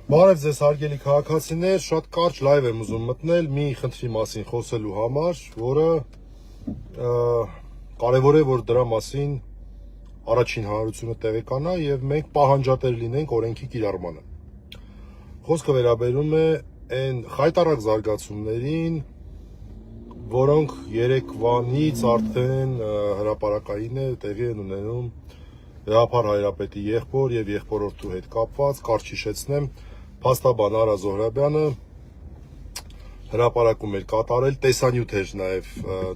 Բարև ձեզ հարգելի քաղաքացիներ, շատ կարճ լայվ եմ ուզում մտնել մի խնդրի մասին խոսելու համար, որը կարևոր է, որ դրա մասին առաջին հանրությունը տեղեկանա եւ մենք պահանջատեր լինենք օրենքի կիրառմանը։ Խոսքը վերաբերում է այն խայտառակ զարգացումներին, որոնք երեկվանից արդեն հրապարակային է տեղի են ունենում Գաղափար Հայրապետի եղբոր եւ եղբորորդու հետ կապված, կարճ հիշեցնեմ, փաստաբան Արա Զոհրաբյանը հրապարակում էր կատարել, տեսանյութ էր նաև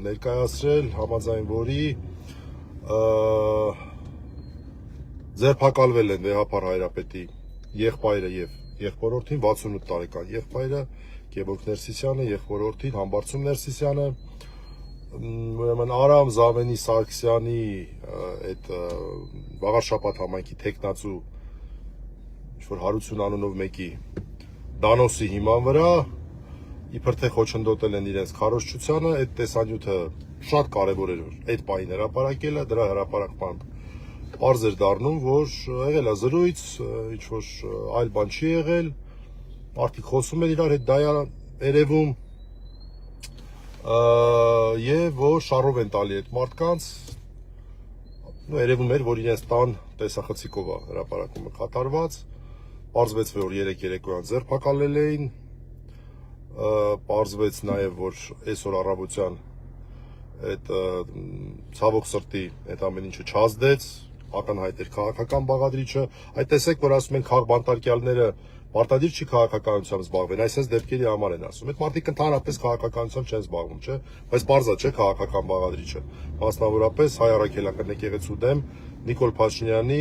ներկայացրել, համաձայն որի ձերբակալվել են Գաղափար Հայրապետի եղբայրը եւ եղբորորդին 68 տարեկան եղբայրը Գևորգ Ներսիսյանը, եղբորորդին Համբարձում Ներսիսյանը, ուրեմն Արամ Զավենի Սարգսյանի այդ Վաղարշապատ համայնքի տեխնացու ինչ-որ Հարություն անունով մեկի դանոսի հիման վրա իբր թե խոչընդոտել են իրենց քարոզչությանը, այդ տեսանյութը շատ կարևոր էր այդ պահին հրապարակելը, դրա հրապարակման պարզ էր դառնում, որ եղել է զրույց, ինչ-որ այլ բան չի եղել, մարդիկ խոսում են իրար հետ, դա է երևում եւ որ շարով են տալի այդ մարդկանց, երևում էր, որ իրենց տան տեսախցիկով է հրապարակումը կատարված, պարզվեց, որ 3 երեկոյան ձերբակալել էին, պարզվեց նաեւ, որ այսօր առավոտյան այդ ցավոք սրտի այդ ամեն ինչը չազդեց, ակնհայտ էր քաղաքական բաղադրիչը, այդ տեսեք, որ ասում են քաղբանտարկյալները Պարտադիր չի քաղաքականությամբ զբաղվեն, այսպես դեպքերի համար են ասում։ Այդ մարդիկ ընդհանրապես քաղաքականությամբ չեն զբաղվում, չէ՞, բայց պարզա չէ քաղաքական բաղադրիչը։ Մասնավորապես Հայ առաքելական եկեղեցու դեմ Նիկոլ Փաշինյանի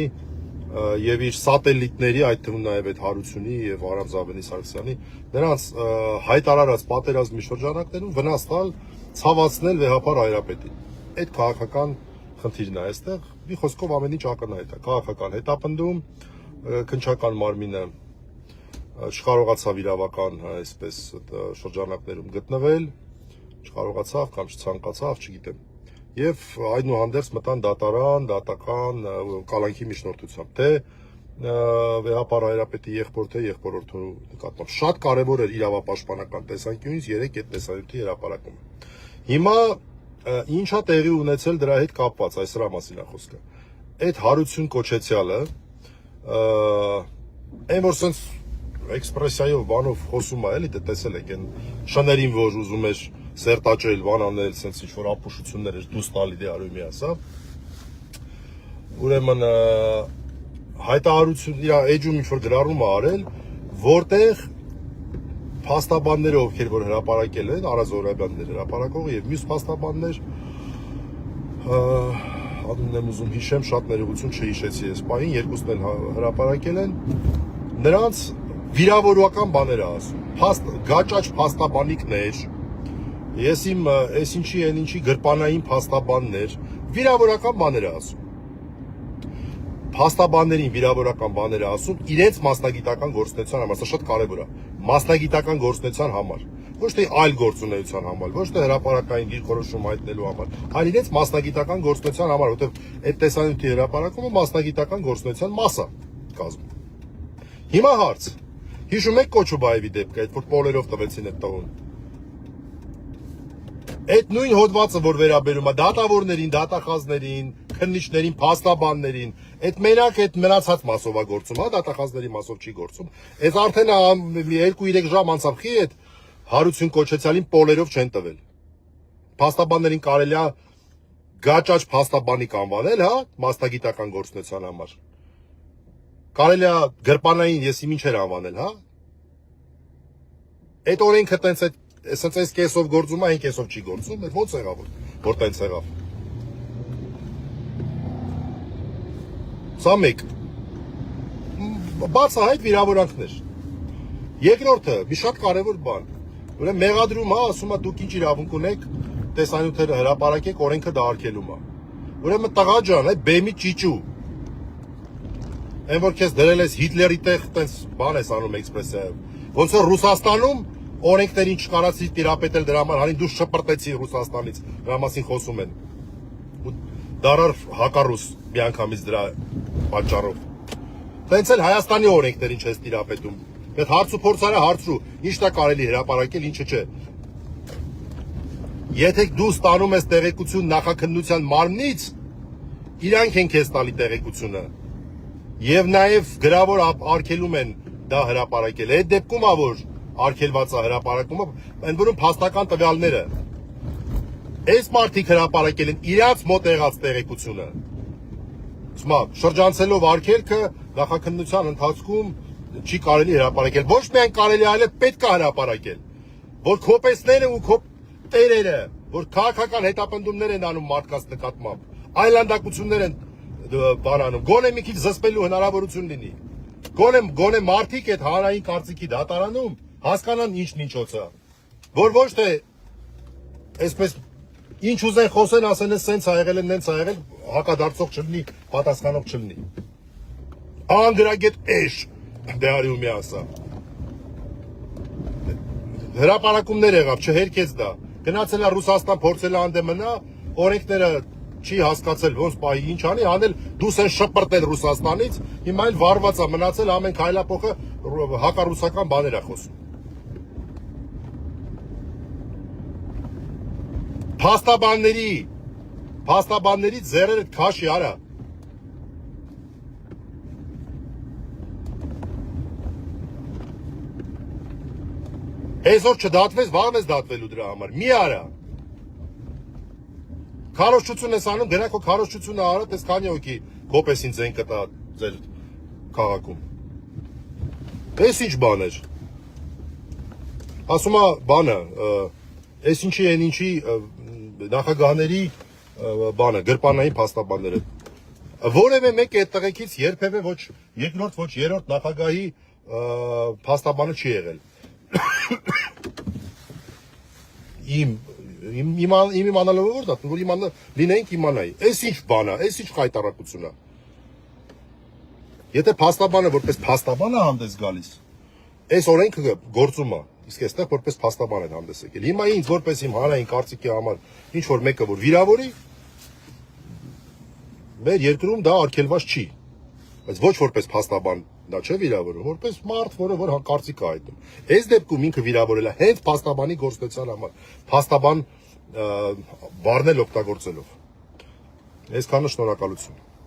եւ իր սատելիտների, այդ թվում նաեւ այդ Հարությունի եւ Արամ Զավենի Սարգսյանի, նրանց հայտարարած պատերազմի շրջանակներում վնաս տալ, ցավացնել Վեհապար Հայրապետին։ Այդ քաղաքական խնդիրն է այստեղ։ Մի խոսքով ամեն ինչ ակնհայտ է։ Քաղաքական հետապնդում, քննչական մարմինը չկարողացավ իրավական այսպես շրջանակներում գտնվել, չկարողացավ կամ չցանկացավ, չգիտեմ։ Եվ այնուհանդերձ մտան դատարան, դատական կալանքի միջնորդությամբ, թե Վեհապար Հայրապետի եղբոր թե եղբորորդու նկատմամբ։ Շատ կարևոր էր իրավապաշտպանական տեսանկյունից 3 այդ տեսանյութի հրապարակումը։ Հիմա ինչա տեղի ունեցել դրա հետ կապված, այս սրա մասին է խոսքը։ Այդ Հարություն կոչեցյալը այն որ sense էքսպրեսիայով բանով խոսում է, էլի դե տեսել եք այն շներին, որ ուզում էր սերտաճել, բանանել, sense ինչ-որ ապուշություններ էր դուրս տալի դե արումի ասա։ Ուրեմն հայտարարություն իր էջում ինչ-որ գրառում է արել, որտեղ փաստաբանները, ովքեր որ հրապարակել են, Արա Զոհրաբյանն հրապարակողը եւ մյուս փաստաբաններ, անունն եմ ուզում հիշեմ, շատ ներողություն չհիշեցի այս պահին, երկուսն էլ հրապարակել են, նրանց վիրավորական բաներ ասում, գաճաճ փաստաբանիկներ, ես իմ այս ինչի են ինչի գրպանային փաստաբաններ, վիրավորական բաներ ասում, փաստաբաններին վիրավորական բաներ ասում, իրենց մասնագիտական գործունեության համար, սա շատ կարևոր է, մասնագիտական գործունեության համար, ոչ թե այլ գործունեության համար, ոչ թե հրապարակային դիրքորոշում հայտնելու համար, այլ իրենց մասնագիտական գործունեության համար, որովհետև այդ տեսանյութի հրապարակումը մասնագիտական գործունեության մաս է կազմում։ Հիմա հարց. Հիշում եք Կոչուբաևի դեպքը, այդ որ պոլերով տվեցին այդ տղուն։ Այդ նույն հոդվածը, որ վերաբերում է դատավորներին, դատախազներին, քննիչներին, փաստաբաններին, այդ մենակ այդ մնացած մասով է գործում, հա, դատախազների մասով չի գործում։ Այս արդեն 2-3 ժամ անցավ, խի այդ Հարություն Կոչեցյալին պոլերով չեն տվել։ Փաստաբաններին կարելի է գաճաճ փաստաբանիկ անվանել, հա, մասնագիտական գործունեության համար։ Կարելի է գրպանային ես իմ ինչեր անվանել, հա։ Այդ օրենքը տենց այսպես այս կեսով գործում է, այն կեսով չի գործում, ո՞նց եղավ, որ տենց եղավ։ Սա մեկ։ Բացահայտ վիրավորանքներ։ Երկրորդը, մի շատ կարևոր բան։ Ուրեմն մեղադրում է, ասում է դուք ինչ իրավունք ունեք տեսանյութերը հրապարակեք, օրենքը դա արգելում է։ Ուրեմն տղա ջան, այդ բեմի ճիճու Այն որ քեզ դրել ես Հիտլերի տեղ, տենց բան ես անում էքսպրեսիայով։ Ոնց որ Ռուսաստանում օրենքներին չկարացի տիրապետել դրա համար, հանին դուրս չպրտեցի Ռուսաստանից, դրա մասին խոսում են։ Դարար հակառուս միանգամից դրա պատճառով։ Տենց էլ Հայաստանի օրենքներին չես տիրապետում։ Այդ հարց ու փորձարը հարցրու, ի՞նչն է կարելի հրապարակել, ինչը չէ։ Եթե դու ստանում ես տեղեկություն նախաքննության մարմնից, իրանք են քեզ տալի տեղեկությունը։ Եվ նաև գրավոր արգելում են դա հրապարակել։ Այդ դեպքում ա որ արգելված է հրապարակումը, ընդ որում փաստական տվյալները։ Այս մարդիկ հրապարակել են իրանց մոտ եղած տեղեկությունը։ Հիմա շրջանցելով արգելքը նախաքննության ընթացքում չի կարելի հրապարակել։ Ոչ միայն կարելի, այլև պետք է հրապարակել, որ քոպեսները ու տերերը, որ քաղաքական հետապնդումներ են անում մարդկանց նկատմամբ, այլանդակություններ են բանանում, գոնե մի քիչ զսպելու հնարավորություն լինի։ Գոնե մարդիկ այդ հանրային կարծիքի դատարանում հասկանան ինչն ինչոց է, որ ոչ թե այսպես ինչ ուզեն խոսեն, ասեն սենց ա եղել, նենց ա եղել, հակադարձող չլինի, պատասխանող չլինի։ Անգրագետ էշ դեարիումի ասա։ Հրապարակումներ եղավ, չհերքեց դա։ Գնացել է Ռուսաստան, փորձել է անդե մնա, օրենքները չի հասկացել ոնց պահի ինչ անի, անել դուս են շպրտել Ռուսաստանից, հիմա էլ վարված է մնացել ամեն քայլափոխը հակառուսական բաներ է խոսում։ Փաստաբանների ձեռերը քաշի արա։ Այսօր չդատվես, վաղն ես դատվելու դրա համար։ Մի արա։ Քարոզչություն ես անում, գնա քո քարոզչությունը արա, տես քանի հոգի կոպեսին ձեն կտա ձեր քաղաքում։ Էս ինչ բան էր։ Ասում է բանը, այս ինչի են ինչի նախագահների բանը, գրպանային փաստաբանները։ Որևէ մեկ այդ տղեկից երբևէ ոչ երկրորդ, ոչ երրորդ նախագահի փաստաբանը չի եղել։ Իմ իմանալով որ դա, որ լինեինք իմանայի։ Այս ինչ բան է, այս ինչ խայտարակություն է։ Եթե փաստաբանը որպես փաստաբան է հանդես գալիս, այս օրենքը գործում է, իսկ այստեղ որպես փաստաբան են հանդես եկել։ Հիմա ինձ որպես իմ հանրային կարծիքի համար ինչ որ մեկը որ վիրավորի, մեր երկրում դա արգելված չի։ Բայց ոչ որպես փաստաբան դա չէ վիրավորում, որպես մարդ, որ կարծիք է հայտնում։ Այս դեպքում ինքը վիրավորել է հենց փաստաբանի գործունեության համար, փաստաբան բառնել օգտագործելով։ Այսքանը շնորհակալություն։